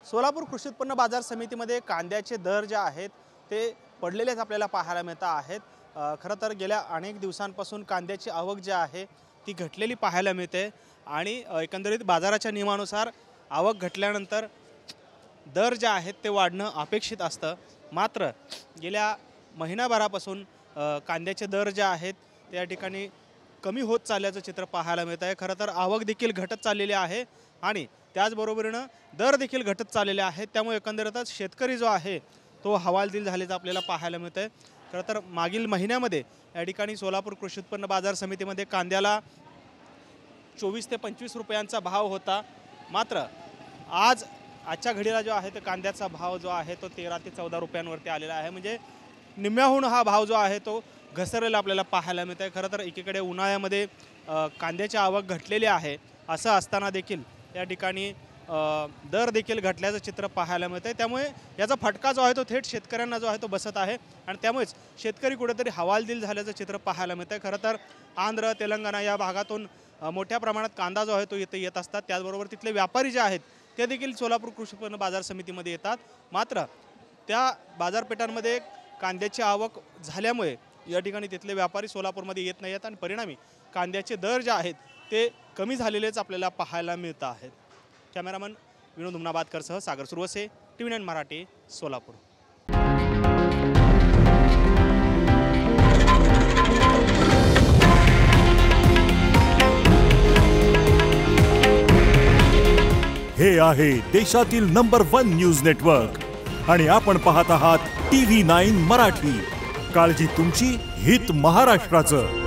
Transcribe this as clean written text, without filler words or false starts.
सोलापूर कृषी उत्पन्न बाजार समितीमध्ये कांद्याचे दर जे आहेत ते पडलेलेच आपल्याला पाहायला मिळत आहेत। खरं तर गेल्या अनेक दिवसांपासून कांद्याची आवक जी आहे ती घटलेली पाहायला मिळते आणि एकंदरीत बाजाराच्या नियमानुसार आवक घटल्यानंतर दर जे आहेत ते वाढणं अपेक्षित असतं। मात्र गेल्या महिनाभरापासून कांद्याचे दर जे आहेत त्या ठिकाणी कमी होत चालल्याचं चित्र पाहायला मिळत आहे। खरं तर आवक देखील घटत चाललेली आहे आणि त्याचबरोबरीनं दर देखील घटत चाललेले आहेत। त्यामुळे एकंदरीतच शेतकरी जो आहे तो हवालदिल झाल्याचं आपल्याला पाहायला मिळत आहे। खरं तर मागील महिन्यामध्ये या ठिकाणी सोलापूर कृषी उत्पन्न बाजार समितीमध्ये कांद्याला 24 ते 25 रुपयांचा भाव होता। मात्र आजच्या घडीला जो आहे तो कांद्याचा भाव जो आहे तो 13 ते 14 रुपयांवरती आलेला आहे। म्हणजे निम्म्याहून हा भाव जो आहे तो घसरलेला आपल्याला पाहायला मिळत आहे। खरं तर एकीकडे उन्हाळ्यामध्ये कांद्याची आवक घटलेली आहे, असं असताना देखील या ठिकाणी दर देखील घटल्याचं चित्र पाहायला मिळतं आहे। त्यामुळे याचा फटका जो आहे तो थेट शेतकऱ्यांना जो आहे तो बसत आहे आणि त्यामुळेच शेतकरी कुठेतरी हवालदिल झाल्याचं चित्र पाहायला मिळतं आहे। खरं तर आंध्र तेलंगणा या भागातून मोठ्या प्रमाणात कांदा जो आहे तो इथे येत असतात। त्याचबरोबर तिथले व्यापारी जे आहेत ते देखील सोलापूर कृषी उत्पन्न बाजार समितीमध्ये येतात। मात्र त्या बाजारपेठांमध्ये कांद्याची आवक झाल्यामुळे या ठिकाणी तिथले व्यापारी सोलापूरमध्ये येत नाही आहेत आणि परिणामी कांद्याचे दर जे आहेत ते कमी झालेलेच आपल्याला पाहायला मिळत आहेत। कॅमेरामन विनोद हुमनाबादकरसह सागर सुरवसे, TV9 मराठी, सोलापूर। हे आहे देशातील नंबर 1 न्यूज नेटवर्क आणि आपण पाहत आहात TV9 मराठी। काळजी तुमची, हित महाराष्ट्राचं।